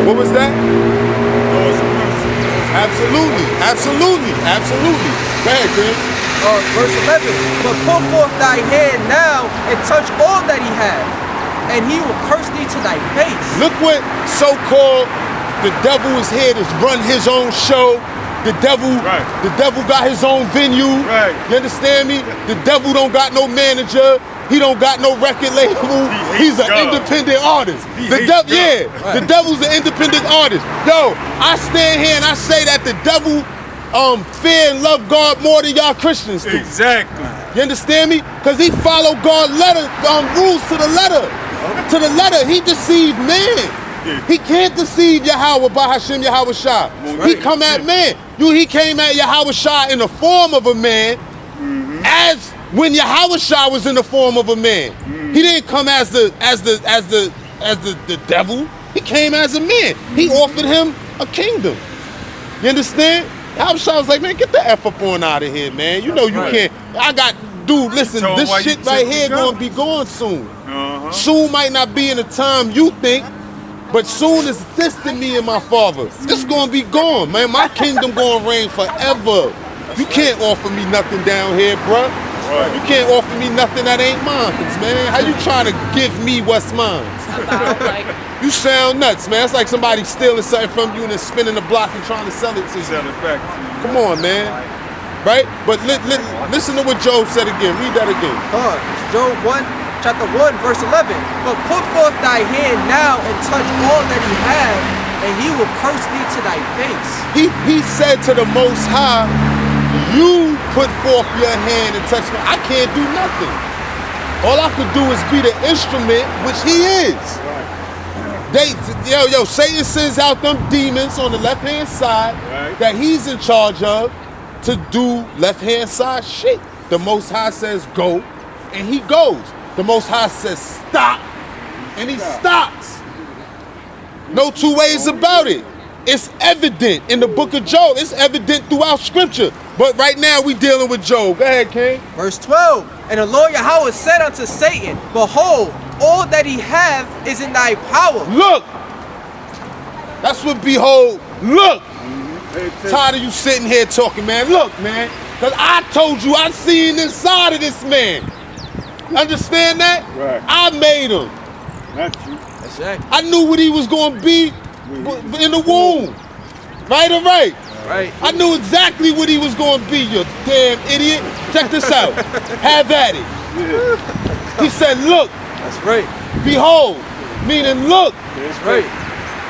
What was that? God's mercy. Absolutely. Go ahead, Chris. Verse 11. But put forth thy hand now and touch all that he hath, and he will curse thee to thy face. Look what so-called the devil is here to run his own show. The devil got his own venue. Right. You understand me? The devil don't got no manager. He don't got no record label. He's an independent artist. The devil's an independent artist. Yo, I stand here and I say that the devil fear and love God more than y'all Christians do. Exactly. You understand me? Because he followed God's rules to the letter. To the letter. He deceived man. Yeah. He can't deceive Yahweh by Hashem Yahweh Shah. Right. He come at man. He came at Yahweh Shah in the form of a man, as when Yahweh Shah was in the form of a man. He didn't come as the devil. He came as a man. He offered him a kingdom. You understand? Yahweh Shah was like, man, get the F up on out of here, man. You know you can't. Dude, listen, this shit right here gonna be going soon. Soon might not be in the time you think, but soon is distant me and my father. It's gonna be gone, man. My kingdom gonna reign forever. You can't offer me nothing down here, bruh. You can't offer me nothing that ain't mine, man. How you trying to give me what's mine? You sound nuts, man. It's like somebody stealing something from you and then spinning the block and trying to sell it to you. Sell it back to you. Come on, man. Right? But listen to what Job said again. Read that again. Job 1, chapter 1, verse 11. But put forth thy hand now and touch all that he hath, and he will curse thee to thy face. He said to the Most High, you put forth your hand and touch me. I can't do nothing. All I could do is be the instrument, which he is. Satan sends out them demons on the left-hand side that he's in charge of to do left-hand side shit. The Most High says go, and he goes. The Most High says stop, and he stops. No two ways about it. It's evident in the book of Job. It's evident throughout scripture. But right now we dealing with Job. Go ahead, King. Verse 12. And the Lord Yahweh said unto Satan, behold, all that he hath is in thy power. Look. That's what behold. Look. Tired of you sitting here talking, man. Look, man. Because I told you I seen inside of this man. Understand that? Right. I made him. Not you. That's right. I knew what he was going to be in the womb. Right or right? Right. I knew exactly what he was going to be, you damn idiot. Check this out. Have at it. Yeah. He said, look. That's right. Behold. Meaning, look. That's right.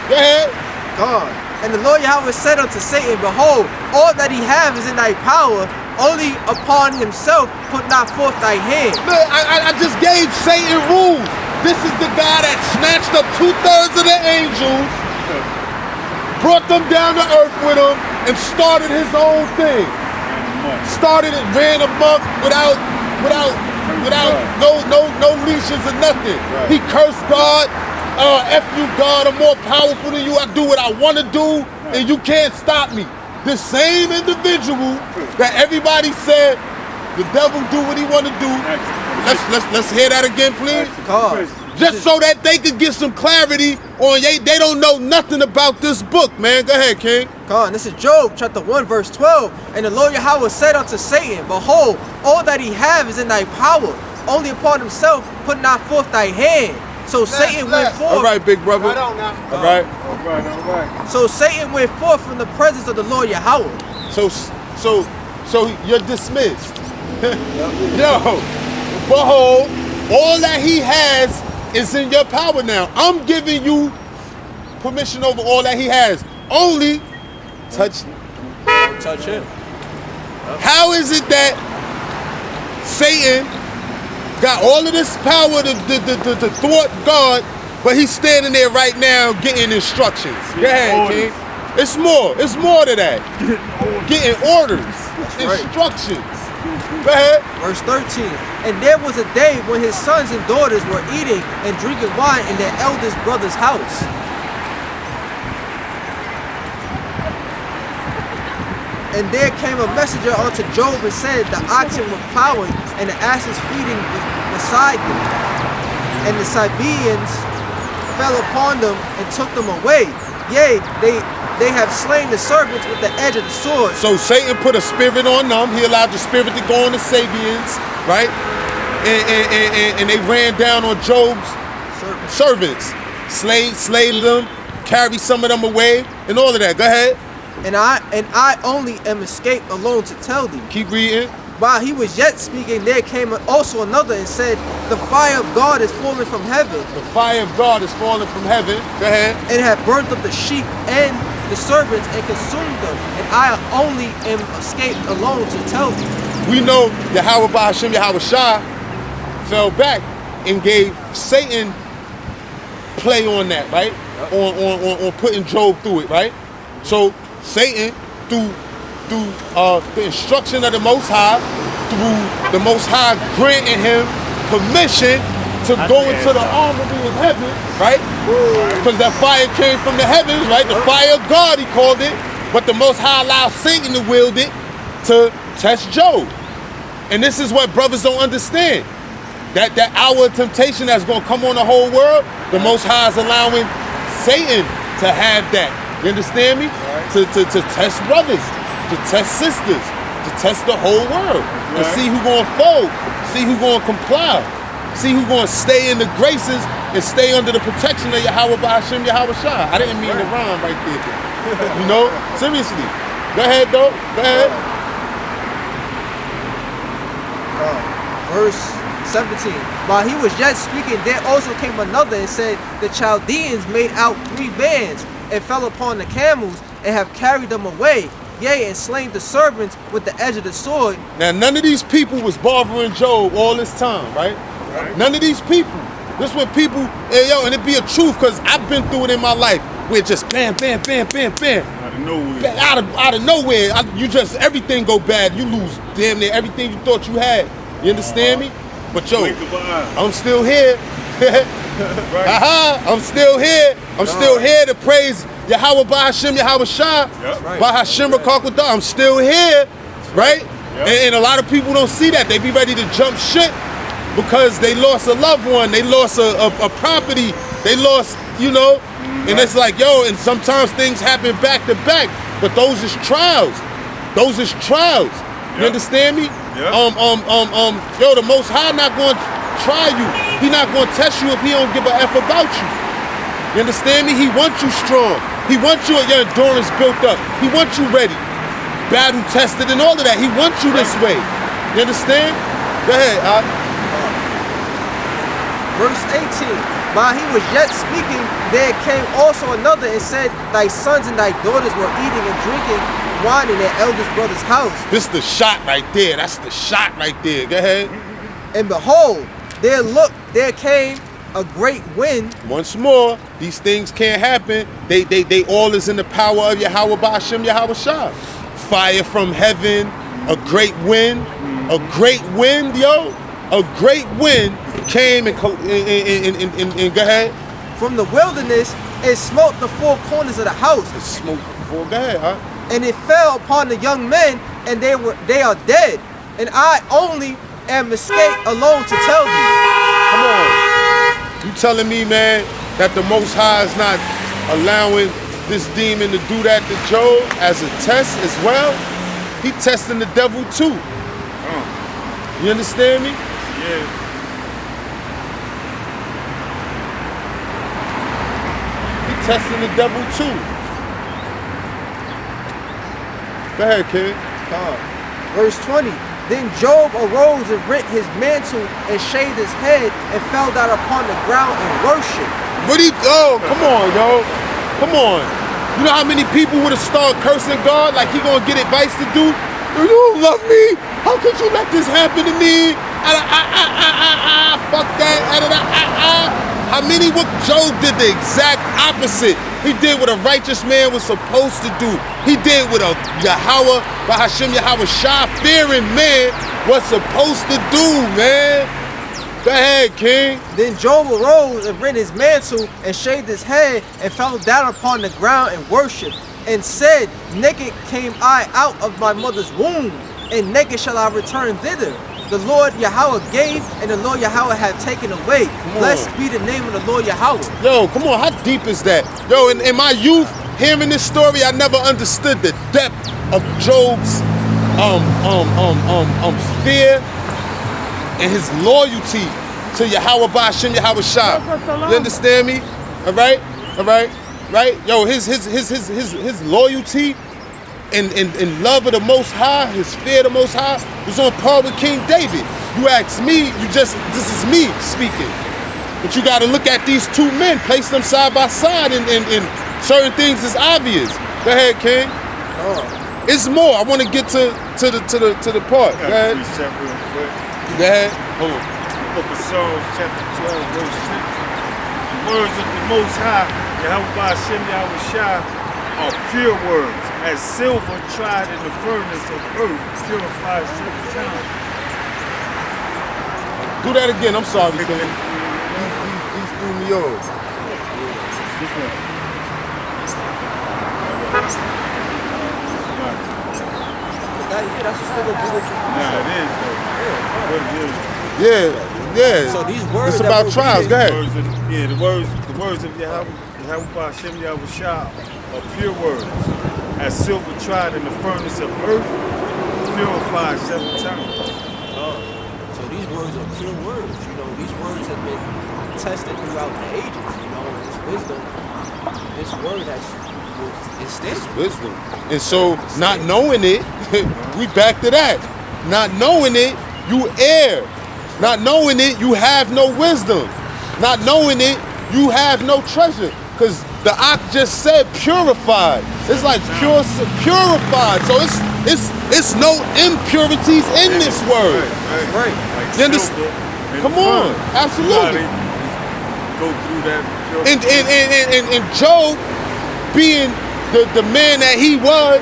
Go ahead. God. And the Lord Yahweh said unto Satan, behold, all that he hath is in thy power, only upon himself put not forth thy hand. Look, I just gave Satan rules. This is the guy that snatched up 2/3 of the angels, brought them down to earth with him, and started his own thing. Started it, ran amok without no leashes or nothing. Right. He cursed God. F you, God, I'm more powerful than you. I do what I want to do, and you can't stop me. The same individual that everybody said the devil do what he want to do. Let's hear that again, please. God. Just so that they could get some clarity on they don't know nothing about this book, man. Go ahead, King. God, this is Job chapter 1, verse 12. And the Lord Yahweh said unto Satan, behold, all that he have is in thy power. Only upon himself put not forth thy hand. So Satan went forth. All right, big brother. Right on now. All right. All right. So Satan went forth from the presence of the Lord Yahweh. So you're dismissed. Yo, behold, all that he has is in your power now. I'm giving you permission over all that he has. Only touch Touch him. How is it that Satan got all of this power to thwart God, but he's standing there right now getting instructions? Go ahead, King. It's more to that. Getting orders, instructions. Go ahead. Verse 13. And there was a day when his sons and daughters were eating and drinking wine in their eldest brother's house. And there came a messenger unto Job and said, the oxen were plowing and the asses feeding beside them. And the Sabaeans fell upon them and took them away. Yea, they have slain the servants with the edge of the sword. So Satan put a spirit on them. He allowed the spirit to go on the Sabians, right? And they ran down on Job's servants. Slayed them, carried some of them away, and all of that. Go ahead. And I only am escaped alone to tell thee. Keep reading. While he was yet speaking, there came also another and said, the fire of God is falling from heaven. The fire of God is falling from heaven. Go ahead. And had burnt up the sheep and the servants and consumed them. And I only am escaped alone to tell thee. We know that Yahweh Bahashim Yahweh Shah fell back and gave Satan play on that, right? On putting Job through it, right? So Satan, through the instruction of the Most High, through the Most High granting him permission to go into the armory of heaven, right? Because that fire came from the heavens, right? The fire of God, he called it. But the Most High allowed Satan to wield it to test Job. And this is what brothers don't understand. That hour of temptation that's going to come on the whole world, the Most High is allowing Satan to have that. You understand me? To test brothers, to test sisters, to test the whole world, to see who going to fold, see who going to comply, see who going to stay in the graces and stay under the protection of Yahweh Bahashim Yahweh Shah. I didn't mean to rhyme right there. You know? Seriously. Go ahead, though. Go ahead. Verse 17. While he was yet speaking, there also came another and said, the Chaldeans made out 3 bands and fell upon the camels and have carried them away. Yea, and slain the servants with the edge of the sword. Now, none of these people was bothering Job all this time, right? None of these people. This when people, hey, yo, and it be a truth, because I've been through it in my life, where just bam, bam, bam, bam, bam. Out of nowhere. You just, everything go bad. You lose damn near everything you thought you had. You understand me? But yo, I'm still here. I'm still here. I'm still here to praise Yahweh Bahashim Yahweh Shah. Bahashim Rakakwadah. I'm still here, right? And a lot of people don't see that. They be ready to jump ship because they lost a loved one. They lost a property. They lost, you know. And it's like, yo, and sometimes things happen back to back. But those is trials. Those is trials. You understand me? Yo, the Most High not going to try you. He not going to test you if he don't give a F about you. You understand me? He wants you strong. He wants you, your endurance built up. He wants you ready, battle tested and all of that. He wants you this way. You understand? Go ahead. Verse 18. While he was yet speaking, there came also another and said, thy sons and thy daughters were eating and drinking wine in their eldest brother's house. This the shot right there. That's the shot right there. Go ahead. And behold, there came a great wind. Once more, these things can't happen. They all is in the power of Yahweh Bahashim Yahweh Shah. Fire from heaven, a great wind, yo. A great wind came and go ahead. From the wilderness, it smote the 4 corners of the house. It smote go ahead, huh? And it fell upon the young men, and they are dead. And I only am escaped alone to tell thee. Come on. You telling me, man, that the Most High is not allowing this demon to do that to Job as a test as well? He testing the devil too. You understand me? Yeah. He testing the devil too. Go ahead, kid. Verse 20. Then Job arose and rent his mantle and shaved his head and fell down upon the ground and worshiped. Come on, yo. Come on. You know how many people would have started cursing God like he gonna get advice to do? You don't love me? How could you let this happen to me? Fuck that. How many what Job did the exact opposite? He did what a righteous man was supposed to do. He did what a Yahweh, Bahashim Yahweh Shah fearing man was supposed to do, man. Go ahead, King. Then Job arose and rent his mantle and shaved his head and fell down upon the ground and worshipped and said, naked came I out of my mother's womb, and naked shall I return thither. The Lord Yahweh gave, and the Lord Yahweh have taken away. Blessed be the name of the Lord Yahweh. Yo, come on, how deep is that? Yo, in my youth, hearing this story, I never understood the depth of Job's fear and his loyalty to Yahweh Ba'ashem Yahweh Shah. You understand me? All right? Right? Yo, his loyalty and love of the Most High, his fear of the Most High, was on par with King David. You ask me, this is me speaking. But you got to look at these two men, place them side by side, and certain things is obvious. Go ahead, King. It's more. I want to get to the part. Go ahead. Go ahead. Hold on. Book of Psalms, chapter 12, verse 6. The words of the Most High, Yahweh Ba'ashem Yahweh Shah, are pure words, as silver tried in the furnace of earth, purified 7 times. Do that again. I'm sorry, King. He threw me off. That's still a beautiful. Nah, it is, though. Yeah. So these words. It's about trials. Go ahead. The words of Yahweh Ba'ashem Yahweh Shah are pure words, as silver tried in the furnace of earth, purified 7 times. So these words are pure words. You know, these words have been tested throughout the ages. You know, this wisdom, this word is standing. Wisdom. And so, not knowing it, we back to that. Not knowing it, you err. Not knowing it, you have no wisdom. Not knowing it, you have no treasure. Because the Ak just said purified. It's like purified. So it's no impurities in this word. Right. Like You understand? Come on, absolutely. Go through that. And Job, being the man that he was,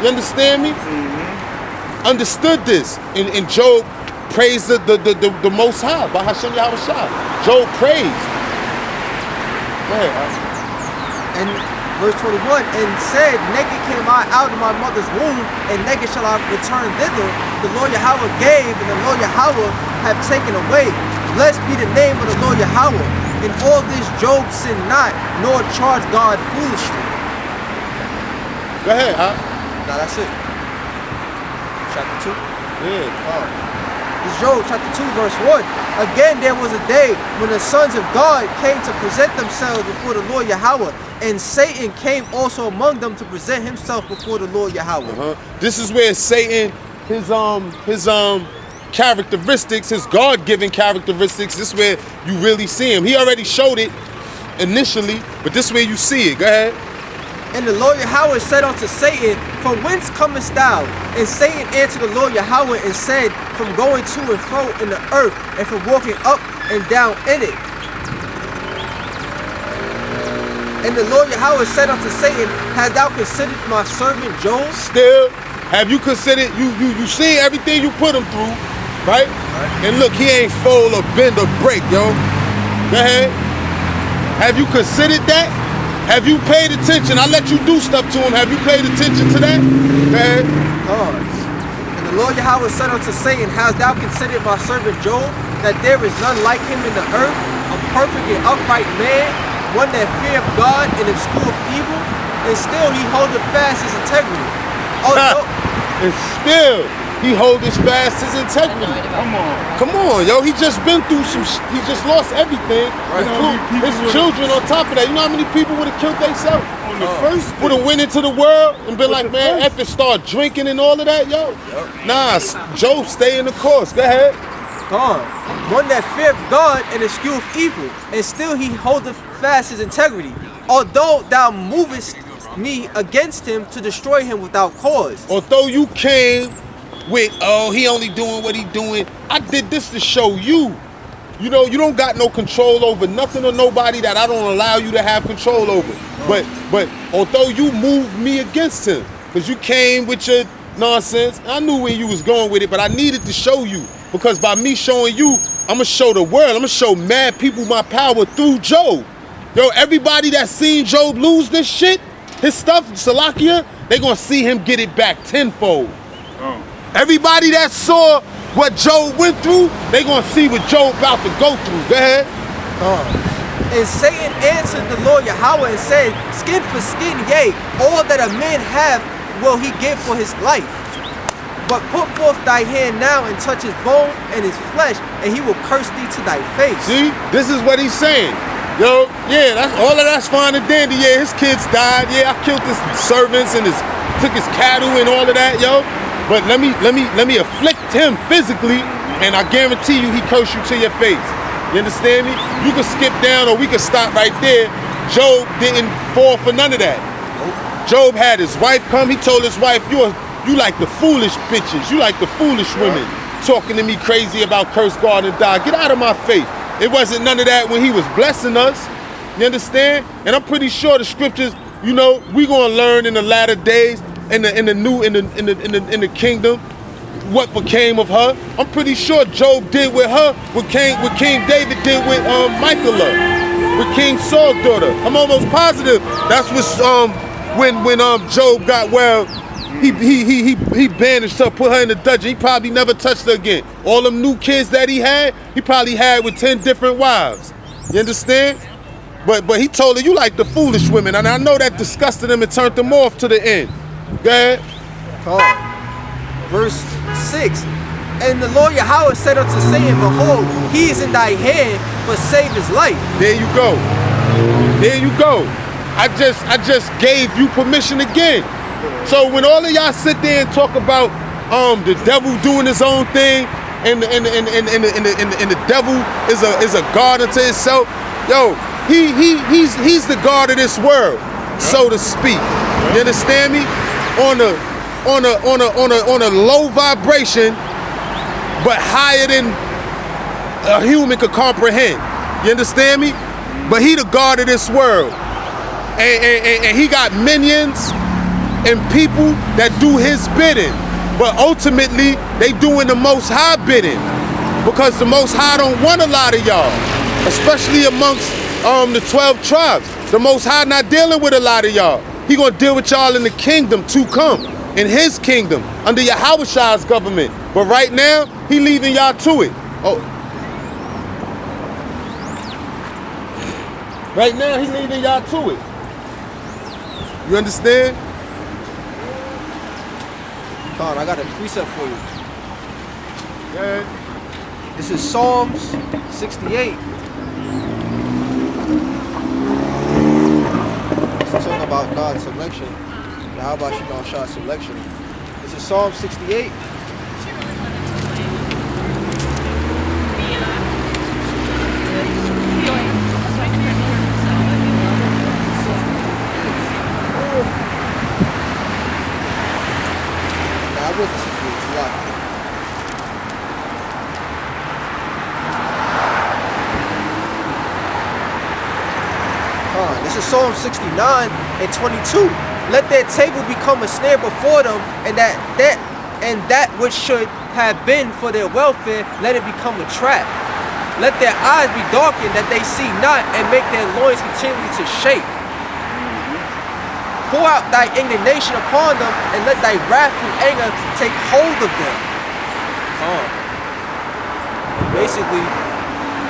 you understand me? Mm-hmm. Understood this. And Job praised the Most High, Ba'ashem Yahweh Shah. Job praised. Go ahead. And verse 21, and said, naked came I out of my mother's womb, and naked shall I return thither. The Lord Yahweh gave, and the Lord Yahweh have taken away. Blessed be the name of the Lord Yahweh. In all this Job sinned not, nor charged God foolishly. Go ahead, huh? Now that's it. Chapter 2. Yeah. It's Job chapter 2 verse 1. Again there was a day when the sons of God came to present themselves before the Lord Yahweh, and Satan came also among them to present himself before the Lord Yahweh. This is where Satan, his characteristics, his God-given characteristics, this is where you really see him. He already showed it initially, but this is where you see it. Go ahead. And the Lord Yahweh said unto Satan, from whence comest thou? And Satan answered the Lord Yahweh and said, from going to and fro in the earth, and from walking up and down in it. And the Lord Yahweh said unto Satan, hast thou considered my servant Job? Still, have you considered, you seen everything you put him through, right? And look, he ain't fold or bend or break, yo. Go ahead. Have you considered that? Have you paid attention? I let you do stuff to him. Have you paid attention to that? Go ahead. And the Lord Yahweh said unto Satan, hast thou considered my servant Job, that there is none like him in the earth, a perfect and upright man, one that feareth God and escheweth evil, and still he holdeth fast his integrity. And still he holdeth fast his integrity. Come on, yo. He just been through he just lost everything. His children on top of that. You know how many people would have killed themselves? On the first would have went into the world and been like, man, F it, start drinking and all of that, yo. Nah, Job, stay in the course. Go ahead. One that feareth God and escheweth evil, and still he holdeth fast his integrity. Although thou movest me against him to destroy him without cause. Although you came with, oh, he only doing what he doing. I did this to show you. You know, you don't got no control over nothing or nobody that I don't allow you to have control over. But although you moved me against him, because you came with your nonsense, I knew where you was going with it, but I needed to show you. Because by me showing you, I'm going to show the world, I'm going to show mad people my power through Job. Yo, everybody that seen Job lose this shit, his stuff, Salakia, they going to see him get it back tenfold. Everybody that saw what Job went through, they gonna see what Job about to go through. Go ahead. And Satan answered the Lord Yahweh and said, skin for skin, yea, all that a man have will he give for his life. But put forth thy hand now and touch his bone and his flesh, and he will curse thee to thy face. See, this is what he's saying. Yo, yeah, that's all of that's fine and dandy. Yeah, his kids died. Yeah, I killed his servants and took his cattle and all of that, yo. But let me afflict him physically, and I guarantee you he curse you to your face. You understand me? You can skip down or we can stop right there. Job didn't fall for none of that. Job had his wife come. He told his wife, you like the foolish bitches. You like the foolish women talking to me crazy about curse God and die. Get out of my face. It wasn't none of that when he was blessing us. You understand? And I'm pretty sure the scriptures, you know, we gonna learn in the latter days in the kingdom what became of her. I'm pretty sure Job did with her what King David did with Michal, with King Saul's daughter. I'm almost positive that's what when Job got well. He banished her, put her in the dungeon. He probably never touched her again. All them new kids that he probably had with 10 different wives. You understand? But he told her, you like the foolish women. And I know that disgusted him and turned them off to the end. Go ahead. Verse 6. And the Lord Yahweh said unto Satan, behold, he is in thy hand, but save his life. There you go. There you go. I just gave you permission again. So when all of y'all sit there and talk about the devil doing his own thing and the devil is a god unto himself, yo, he's the god of this world, so to speak. You understand me? On a low vibration, but higher than a human could comprehend. You understand me? But he the god of this world, and he got minions and people that do his bidding, but ultimately they doing the Most High bidding, because the Most High don't want a lot of y'all, especially amongst the 12 tribes. The Most High not dealing with a lot of y'all. He gonna deal with y'all in the kingdom to come, in his kingdom, under Yahweh's government. But right now, he leaving y'all to it. Oh, right now he leaving y'all to it. You understand? Con, I got a precept for you. Yeah. This is Psalms 68. This is talking about God's selection. How about Shah's selection? This is Psalm 68. This is Psalm 69 and 22. Let their table become a snare before them, and that which should have been for their welfare, let it become a trap. Let their eyes be darkened that they see not, and make their loins continually to shake. Pour out thy indignation upon them, and let thy wrathful anger take hold of them. Basically,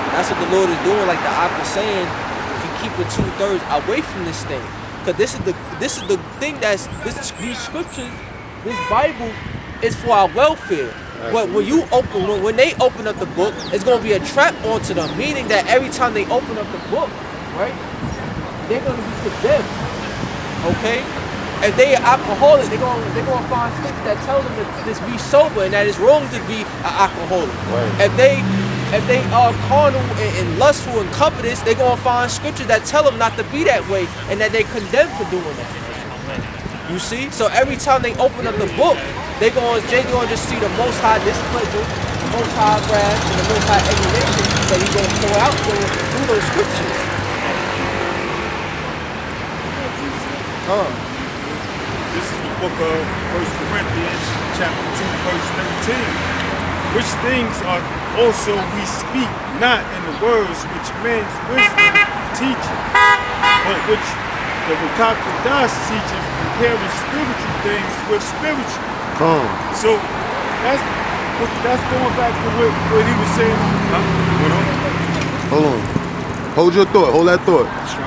that's what the Lord is doing, like the Ak was saying. He keeping 2/3 away from this thing, because this is the thing these scriptures, this Bible is for our welfare. But when they open up the book, it's gonna be a trap onto them, meaning that every time they open up the book, right, they're gonna be condemned. Okay? If they are alcoholic, they're gonna find scriptures that tell them to just be sober and that it's wrong to be an alcoholic. Right. If they are carnal and lustful and covetous, they're gonna find scriptures that tell them not to be that way and that they're condemned for doing that. You see? So every time they open up the book, they're gonna just see the Most High displeasure, the Most High wrath, and the Most High indignation that He's gonna pour out through those scriptures. This is the book of 1 Corinthians, chapter 2, verse 13. Which things are also we speak not in the words which men's wisdom teaches, but which the Rakakudas teacheth, comparing spiritual things with spiritual. So That's going back to what he was saying. Huh? Hold on. Hold your thought. Hold that thought.